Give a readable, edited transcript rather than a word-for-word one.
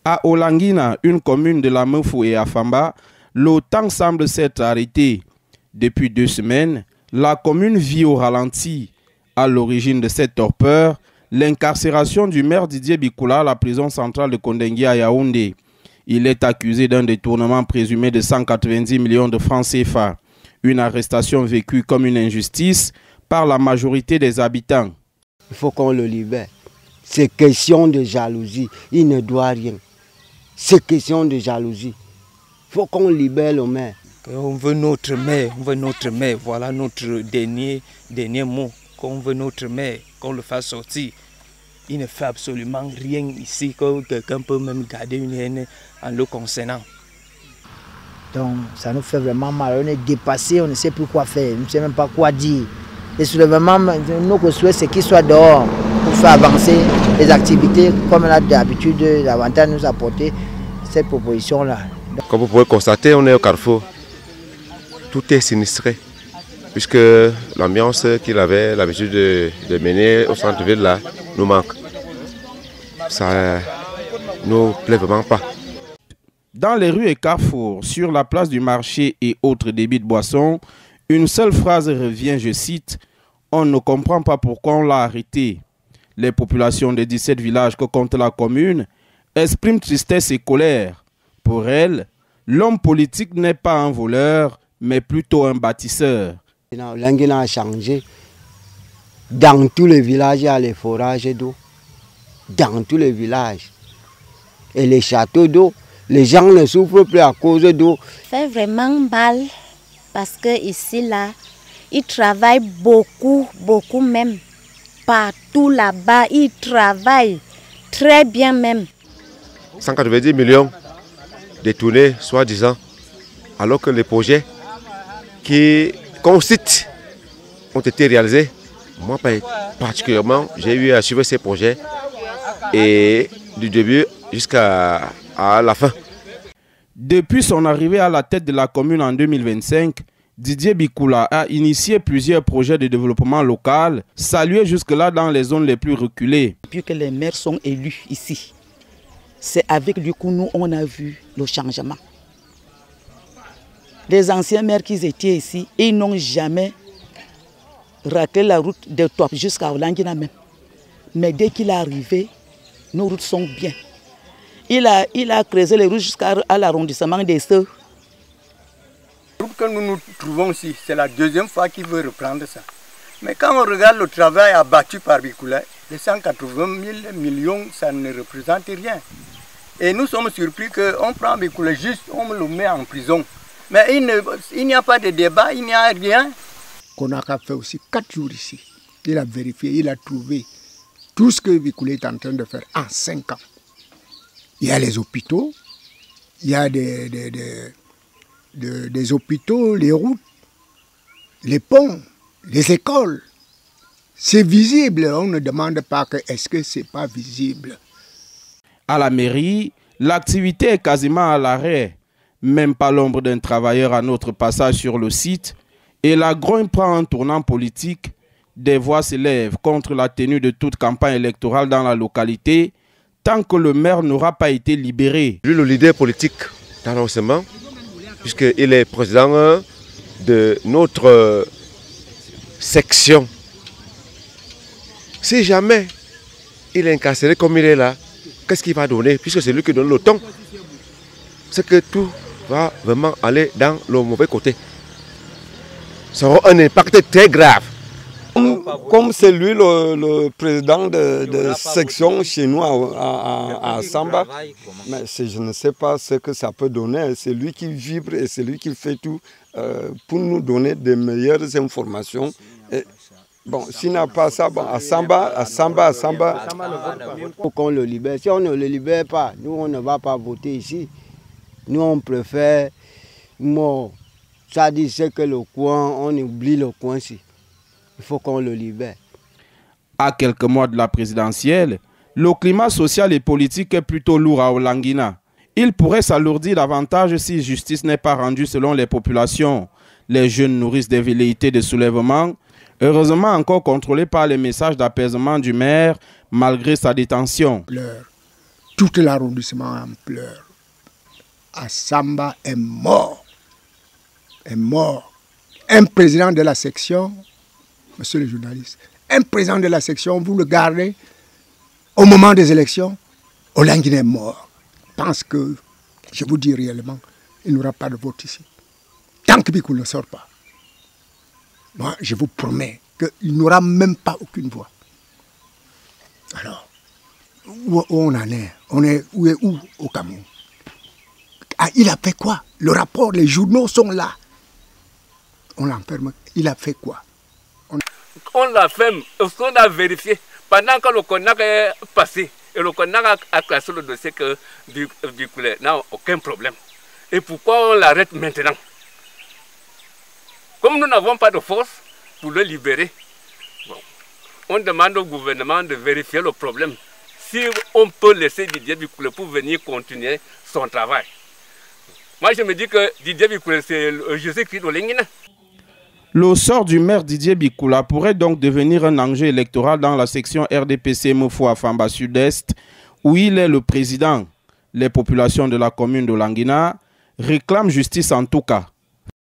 À Olangina, une commune de la Meufou et à Famba, le temps semble s'être arrêté. Depuis 2 semaines, la commune vit au ralenti. À l'origine de cette torpeur, l'incarcération du maire Didier Bikoula à la prison centrale de Kondengi à Yaoundé. Il est accusé d'un détournement présumé de 190 millions de francs CFA. Une arrestation vécue comme une injustice par la majorité des habitants. Il faut qu'on le libère. C'est question de jalousie. Il ne doit rien. C'est question de jalousie. Il faut qu'on libère le maire. On veut notre maire, Voilà notre dernier mot. Qu'on veut notre maire, qu'on le fasse sortir. Il ne fait absolument rien ici, que quelqu'un peut même garder une haine en le concernant. Donc ça nous fait vraiment mal. On est dépassé, on ne sait plus quoi faire, on ne sait même pas quoi dire. Et soulèvement, notre souhait, c'est qu'il soit dehors pour faire avancer les activités comme on a d'habitude davantage nous apporter cette proposition-là. Comme vous pouvez constater, on est au carrefour. Tout est sinistré, puisque l'ambiance qu'il avait l'habitude de mener au centre-ville là nous manque. Ça ne nous plaît vraiment pas. Dans les rues et carrefours, sur la place du marché et autres débits de boissons, une seule phrase revient, je cite, « On ne comprend pas pourquoi on l'a arrêté ». Les populations des 17 villages que compte la commune expriment tristesse et colère. Pour elles, l'homme politique n'est pas un voleur, mais plutôt un bâtisseur. L'Anguina a changé. Dans tous les villages, il y a les forages d'eau. Dans tous les villages. Et les châteaux d'eau, les gens ne souffrent plus à cause d'eau. Ça fait vraiment mal parce que ici, là, ils travaillent beaucoup même. Partout là-bas, ils travaillent très bien même. 190 millions détournés, soi-disant, alors que les projets qu'on cite ont été réalisés. Moi, particulièrement, j'ai eu à suivre ces projets et du début jusqu'à la fin. Depuis son arrivée à la tête de la commune en 2025, Didier Bikoula a initié plusieurs projets de développement local, salués jusque-là dans les zones les plus reculées. Depuis que les maires sont élus ici, c'est avec lui que nous on a vu le changement. Les anciens maires qui étaient ici, ils n'ont jamais raté la route de Top jusqu'à Olangina même. Mais dès qu'il est arrivé, nos routes sont bien. Il a creusé les routes jusqu'à l'arrondissement des Seux. Le groupe que nous nous trouvons ici, c'est la deuxième fois qu'il veut reprendre ça. Mais quand on regarde le travail abattu par Bikoula, les 180 000 millions, ça ne représente rien. Et nous sommes surpris qu'on prend Bikoula juste, on le met en prison. Mais il n'y a pas de débat, il n'y a rien. Konaka fait aussi 4 jours ici. Il a vérifié, il a trouvé tout ce que Bikoula est en train de faire en 5 ans. Il y a les hôpitaux, il y a des hôpitaux, les routes, les ponts, les écoles. C'est visible, on ne demande pas que est-ce que ce n'est pas visible. À la mairie, l'activité est quasiment à l'arrêt. Même pas l'ombre d'un travailleur à notre passage sur le site. Et la grogne prend un tournant politique. Des voix s'élèvent contre la tenue de toute campagne électorale dans la localité, tant que le maire n'aura pas été libéré. Lui, le leader politique d'annoncement, puisqu'il est président de notre section. Si jamais il est incarcéré comme il est là, qu'est-ce qu'il va donner? Puisque c'est lui qui donne le ton. C'est que tout va vraiment aller dans le mauvais côté. Ça aura un impact très grave. Comme c'est lui le président de section chez nous à Samba, mais je ne sais pas ce que ça peut donner. C'est lui qui vibre et c'est lui qui fait tout pour nous donner de meilleures informations. Et, bon, s'il n'a pas ça, bon, à Samba. Il faut qu'on le libère. Si on ne le libère pas, nous on ne va pas voter ici. Nous on préfère mort. Ça dit c'est que le coin, on oublie le coin ici. Il faut qu'on le libère. À quelques mois de la présidentielle, le climat social et politique est plutôt lourd à Olangina. Il pourrait s'alourdir davantage si justice n'est pas rendue selon les populations. Les jeunes nourrissent des velléités de soulèvement, heureusement encore contrôlées par les messages d'apaisement du maire malgré sa détention. Tout l'arrondissement en pleurs. Assamba est mort. Est mort. Un président de la section, monsieur le journaliste, un président de la section, vous le gardez au moment des élections, Olanguine est mort. Je pense que, je vous dis réellement, il n'y aura pas de vote ici. Tant que Bikoul ne sort pas. Moi, je vous promets qu'il n'aura même pas aucune voix. Alors, où on en est? Où est où au Cameroun? Ah, il a fait quoi? Le rapport, les journaux sont là. On l'enferme. Il a fait quoi? On l'a fait, on a vérifié. Pendant que le CONAC est passé, et le CONAC a classé le dossier que Bikoul n'a aucun problème. Et pourquoi on l'arrête maintenant? Comme nous n'avons pas de force pour le libérer, bon, on demande au gouvernement de vérifier le problème. Si on peut laisser Didier Bikoul pour venir continuer son travail. Moi, je me dis que Didier Bikoul, c'est Jésus-Christ de Lenguina. Le sort du maire Didier Bikoula pourrait donc devenir un enjeu électoral dans la section RDPC Mofo-Afamba Sud-Est, où il est le président. Les populations de la commune de Languina réclament justice en tout cas.